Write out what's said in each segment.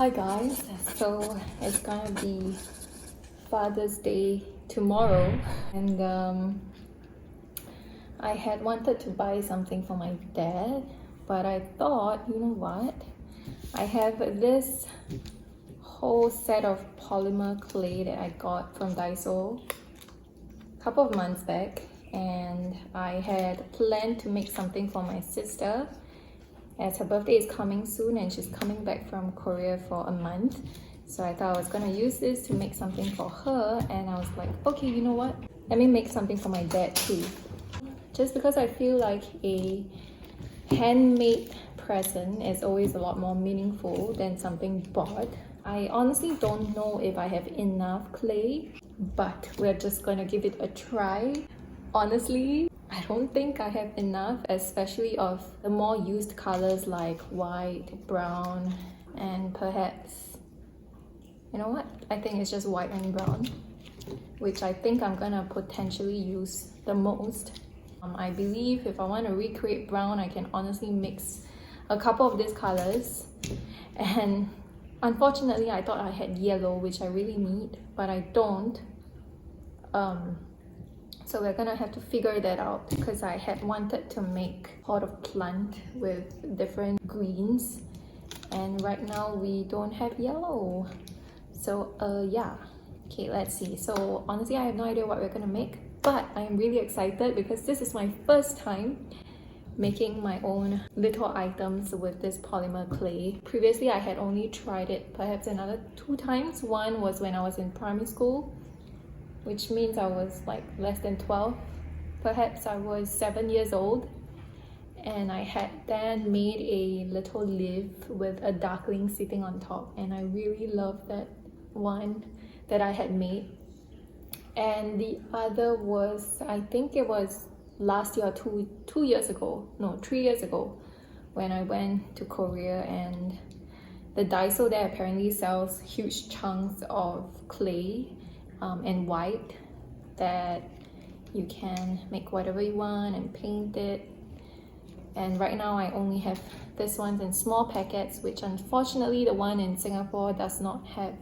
Hi guys, so it's gonna be Father's Day tomorrow, and I had wanted to buy something for my dad, but I thought, you know what, I have this whole set of polymer clay that I got from Daiso a couple of months back, and I had planned to make something for my sister as her birthday is coming soon and she's coming back from Korea for a month. So I thought I was gonna use this to make something for her, and I was like, okay, you know what? Let me make something for my dad too. Just because I feel like a handmade present is always a lot more meaningful than something bought. I honestly don't know if I have enough clay, but we're just gonna give it a try. Honestly, I don't think I have enough, especially of the more used colors like white, brown, and perhaps, you know what? I think it's just white and brown, which I think I'm gonna potentially use the most. I believe if I want to recreate brown, I can honestly mix a couple of these colors. And unfortunately, I thought I had yellow, which I really need, but I don't. So we're gonna have to figure that out, because I had wanted to make pot of plant with different greens, and right now we don't have yellow. So yeah, okay, let's see. So honestly, I have no idea what we're gonna make, but I am really excited because this is my first time making my own little items with this polymer clay. Previously, I had only tried it perhaps another 2 times. One was when I was in primary school, which means I was like less than 12. Perhaps I was 7 years old, and I had then made a little leaf with a duckling sitting on top, and I really loved that one that I had made. And the other was, I think it was last year, 2 years ago, no, 3 years ago, when I went to Korea, and the Daiso there apparently sells huge chunks of clay and white that you can make whatever you want and paint it. And right now I only have this one in small packets, which unfortunately the one in Singapore does not have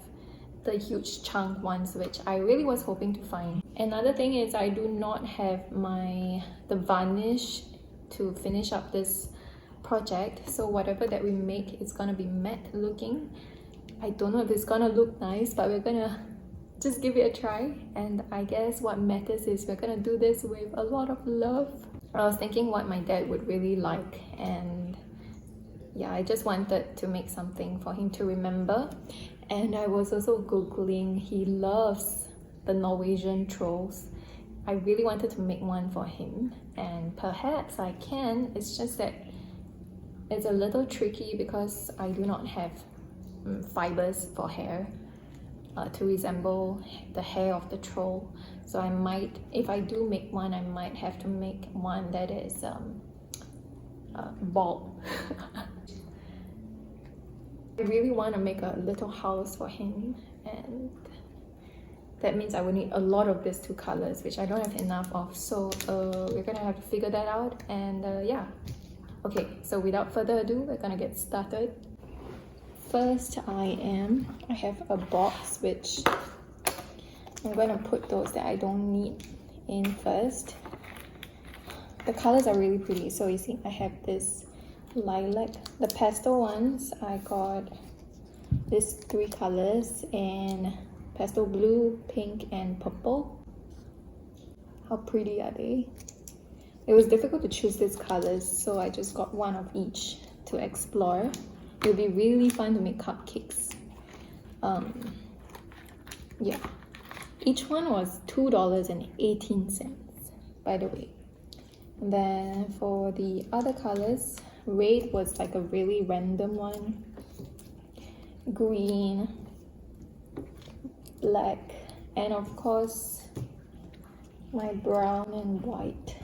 the huge chunk ones, which I really was hoping to find. Another thing is I do not have the varnish to finish up this project, so whatever that we make is gonna be matte looking. I don't know if it's gonna look nice, but we're gonna just give it a try. And I guess what matters is we're gonna do this with a lot of love. I was thinking what my dad would really like, and yeah, I just wanted to make something for him to remember. And I was also googling, he loves the Norwegian trolls. I really wanted to make one for him, and perhaps I can. It's just that it's a little tricky because I do not have fibers for hair to resemble the hair of the troll. So I might, if I do make one, I might have to make one that is bald. I really want to make a little house for him, and that means I will need a lot of these 2 colors, which I don't have enough of. So we're gonna have to figure that out, and yeah. Okay, so without further ado, we're gonna get started. First, I have a box which I'm going to put those that I don't need in first. The colors are really pretty. So you see, I have this lilac. The pastel ones, I got these 3 colors in pastel blue, pink, and purple. How pretty are they? It was difficult to choose these colors, so I just got one of each to explore. It'll be really fun to make cupcakes. Yeah, each one was $2.18, by the way. And then for the other colors, red was like a really random one, green, black, and of course my brown and white.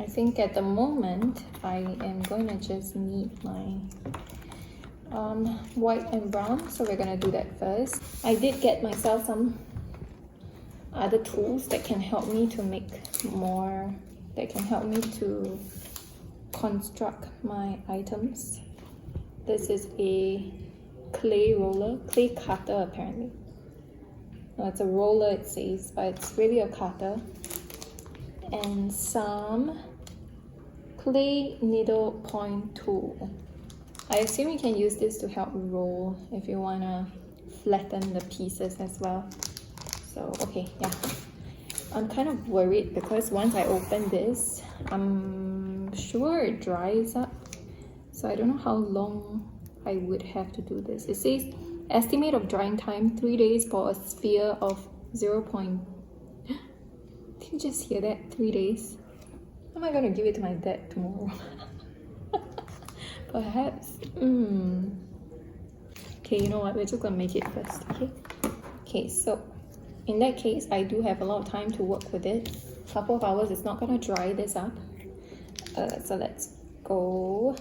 I think at the moment I am going to just need my white and brown, so we're going to do that first. I did get myself some other tools that can help me to make more, that can help me to construct my items. This is a clay roller, clay cutter apparently. No, it's a roller it says, but it's really a cutter. And some clay needle point tool. I assume you can use this to help roll if you want to flatten the pieces as well. So okay, yeah. I'm kind of worried because once I open this, I'm sure it dries up. So I don't know how long I would have to do this. It says estimate of drying time 3 days for a sphere of 0. Did you just hear that? 3 days. How am I gonna give it to my dad tomorrow? Perhaps. Okay, you know what? We're just gonna make it first. Okay, so in that case, I do have a lot of time to work with it. A couple of hours is not gonna dry this up. So let's go.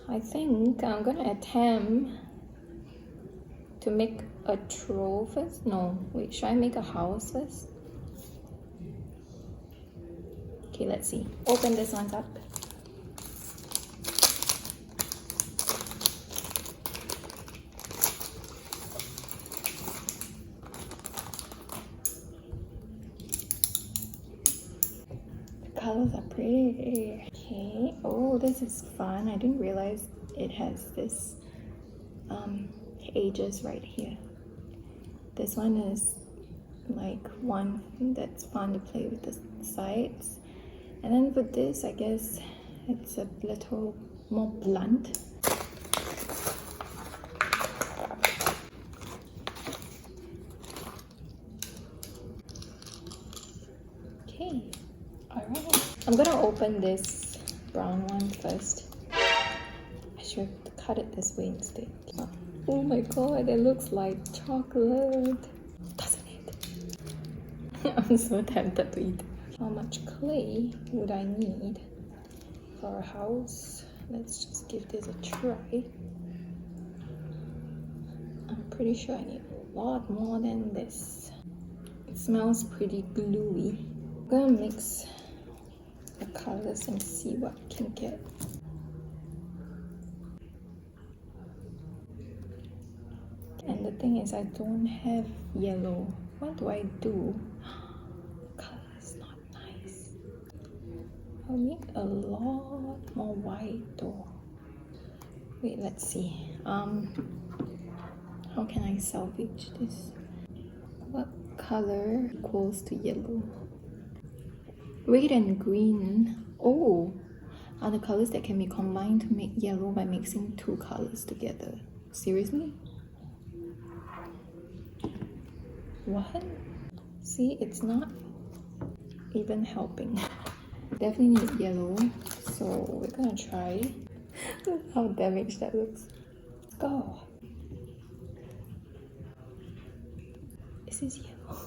I think I'm gonna attempt to make a troll first. No, wait, should I make a house first? Okay, let's see. Open this one up. The colors are pretty. Okay, oh, this is fun. I didn't realize it has this edges right here. This one is like one that's fun to play with the sides. And then with this, I guess it's a little more blunt. Okay, alright. I'm gonna open this brown one first. I should have cut it this way instead. Oh my god, it looks like chocolate. Doesn't it? I'm so tempted to eat. How much clay would I need for a house? Let's just give this a try. I'm pretty sure I need a lot more than this. It smells pretty gluey. I'm gonna mix the colors and see what I can get. And the thing is, I don't have yellow. What do I do? The color is not nice. I'll need a lot more white though. Wait, let's see. How can I salvage this? What color equals to yellow? Red and green. Oh, are the colors that can be combined to make yellow by mixing two colors together. Seriously? What? See, it's not even helping. Definitely need yellow, so we're gonna try. How damaged that looks. Let's go. Is this yellow?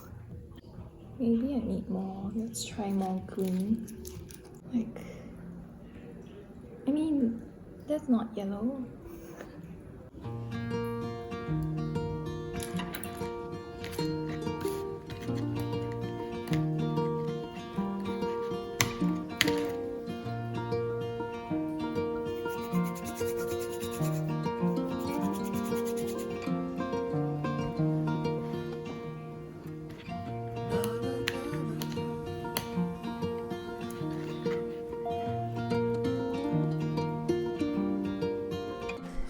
Maybe I need more. Let's try more green. Like, I mean, that's not yellow.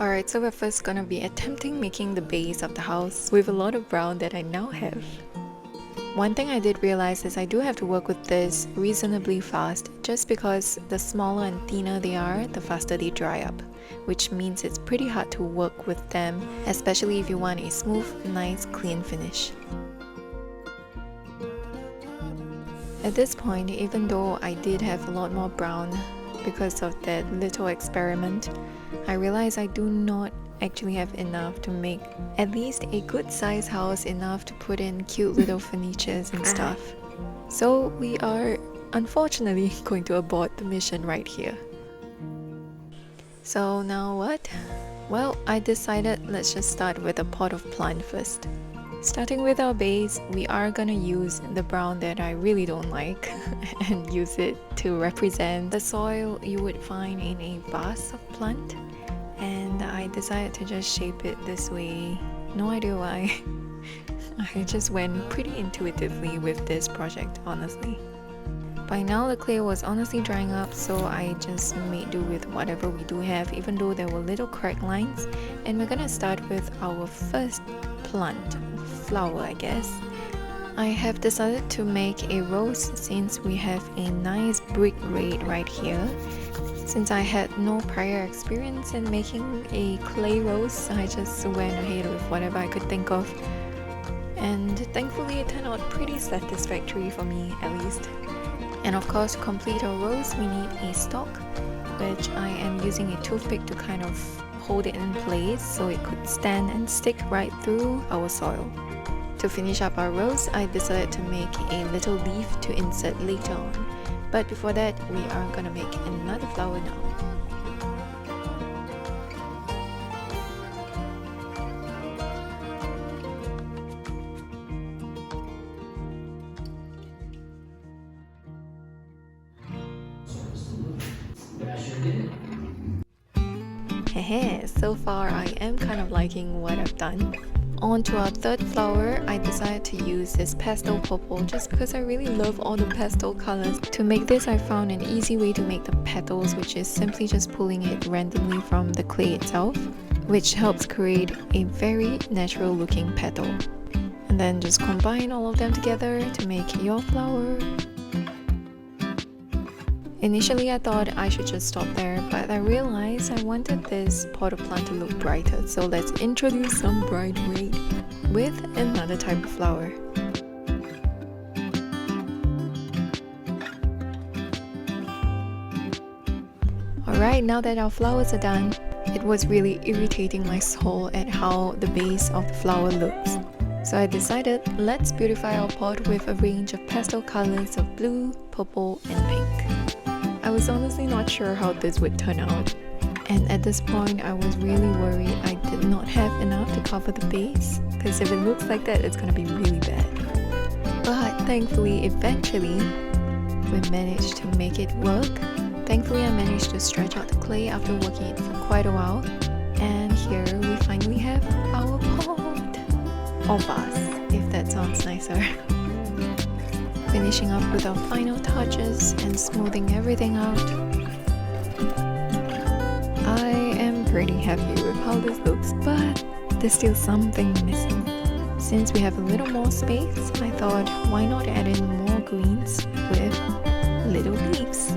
Alright, so we're first gonna be attempting making the base of the house with a lot of brown that I now have. One thing I did realize is I do have to work with this reasonably fast, just because the smaller and thinner they are, the faster they dry up, which means it's pretty hard to work with them, especially if you want a smooth, nice, clean finish. At this point, even though I did have a lot more brown because of that little experiment, I realized I do not actually have enough to make at least a good size house, enough to put in cute little furnitures and stuff. So we are unfortunately going to abort the mission right here. So now what? Well, I decided let's just start with a pot of plant first. Starting with our base, we are gonna use the brown that I really don't like and use it to represent the soil you would find in a vase of plant. I decided to just shape it this way. No idea why. I just went pretty intuitively with this project, honestly. By now the clay was honestly drying up, so I just made do with whatever we do have, even though there were little crack lines. And we're gonna start with our first plant, flower I guess. I have decided to make a rose since we have a nice brick red right here. Since I had no prior experience in making a clay rose, I just went ahead with whatever I could think of. And thankfully it turned out pretty satisfactory for me, at least. And of course, to complete our rose, we need a stalk, which I am using a toothpick to kind of hold it in place so it could stand and stick right through our soil. To finish up our rose, I decided to make a little leaf to insert later on. But before that, we are gonna make another flower now. Hehe, so far I am kind of liking what I've done. On to our third flower, I decided to use this pastel purple just because I really love all the pastel colors. To make this, I found an easy way to make the petals, which is simply just pulling it randomly from the clay itself, which helps create a very natural looking petal. And then just combine all of them together to make your flower. Initially I thought I should just stop there, but I realized I wanted this pot of plant to look brighter, so let's introduce some bright red with another type of flower. Alright, now that our flowers are done, it was really irritating my soul at how the base of the flower looks. So I decided, let's beautify our pot with a range of pastel colors of blue, purple and pink. I was honestly not sure how this would turn out, and at this point I was really worried I did not have enough to cover the base, because if it looks like that it's gonna be really bad. But thankfully, eventually, we managed to make it work. Thankfully I managed to stretch out the clay after working it for quite a while, and here we finally have our pot. Or vase, if that sounds nicer. Finishing up with our final touches and smoothing everything out. I am pretty happy with how this looks, but there's still something missing. Since we have a little more space, I thought why not add in more greens with little leaves.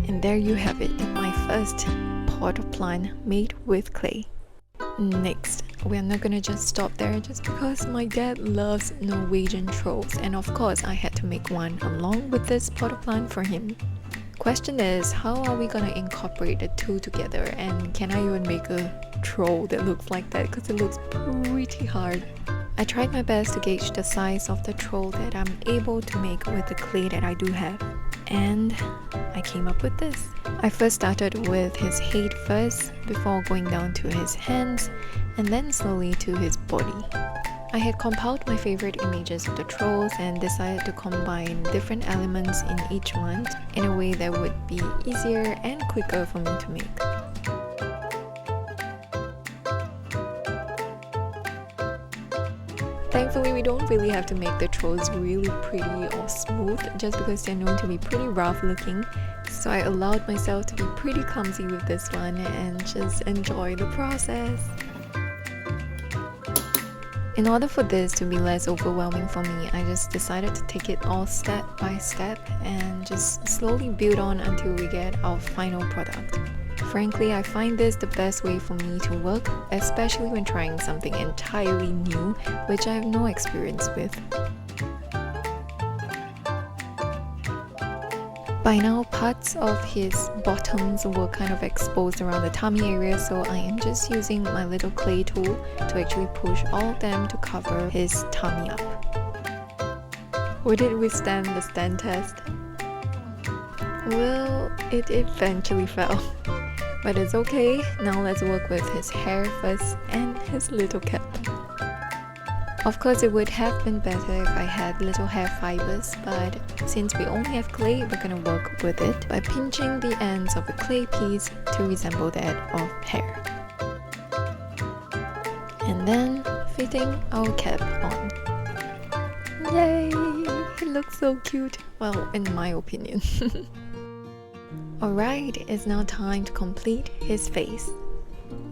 And there you have it, my first pot of plant made with clay. Next, we're not gonna just stop there just because my dad loves Norwegian trolls, and of course I had to make one along with this pot of plant for him. Question is, how are we gonna incorporate the two together, and can I even make a troll that looks like that, because it looks pretty hard. I tried my best to gauge the size of the troll that I'm able to make with the clay that I do have, and I came up with this. I first started with his head first, before going down to his hands, and then slowly to his body. I had compiled my favorite images of the trolls and decided to combine different elements in each one in a way that would be easier and quicker for me to make. Thankfully, we don't really have to make the trolls really pretty or smooth just because they're known to be pretty rough looking. So I allowed myself to be pretty clumsy with this one and just enjoy the process. In order for this to be less overwhelming for me, I just decided to take it all step by step and just slowly build on until we get our final product. Frankly, I find this the best way for me to work, especially when trying something entirely new, which I have no experience with. By now, parts of his bottoms were kind of exposed around the tummy area, so I am just using my little clay tool to actually push all of them to cover his tummy up. Would it withstand the stand test? Well, it eventually fell. But it's okay, now let's work with his hair first and his little cap. Of course, it would have been better if I had little hair fibers, but since we only have clay, we're gonna work with it by pinching the ends of a clay piece to resemble that of hair. And then fitting our cap on. Yay! It looks so cute. Well, in my opinion. Alright, it's now time to complete his face.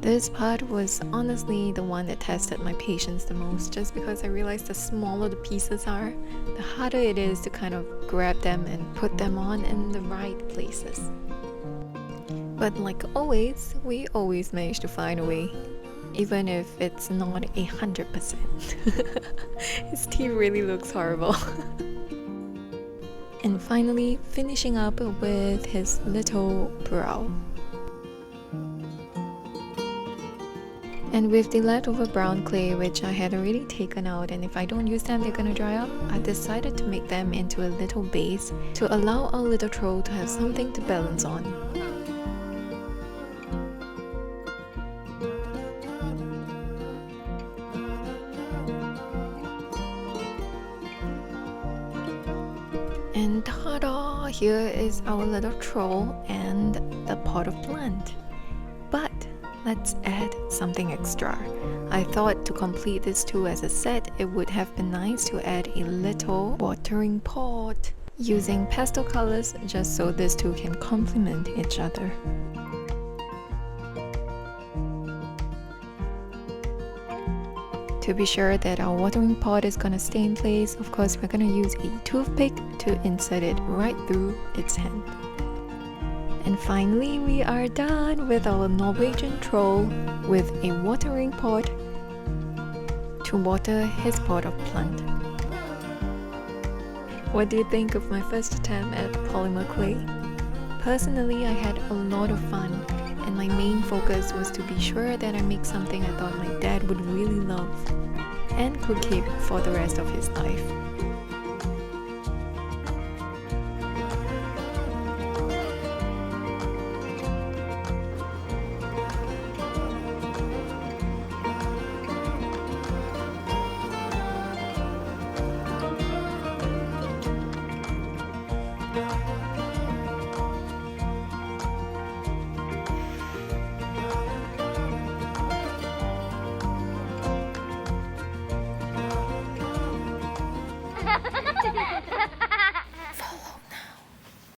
This part was honestly the one that tested my patience the most, just because I realized the smaller the pieces are, the harder it is to kind of grab them and put them on in the right places. But like always, we always manage to find a way, even if it's not 100%. His teeth really looks horrible. And finally, finishing up with his little brow. And with the leftover brown clay, which I had already taken out, and if I don't use them they're gonna dry up, I decided to make them into a little base to allow our little troll to have something to balance on. And ta-da! Here is our little troll and the pot of plant. But let's add something extra. I thought to complete this too as a set, it would have been nice to add a little watering pot using pastel colors just so these two can complement each other. To be sure that our watering pot is gonna stay in place, of course we're gonna use a toothpick to insert it right through its hand. And finally, we are done with our Norwegian troll with a watering pot to water his pot of plant. What do you think of my first attempt at polymer clay? Personally, I had a lot of fun, and my main focus was to be sure that I make something I thought my dad would really love and could keep for the rest of his life.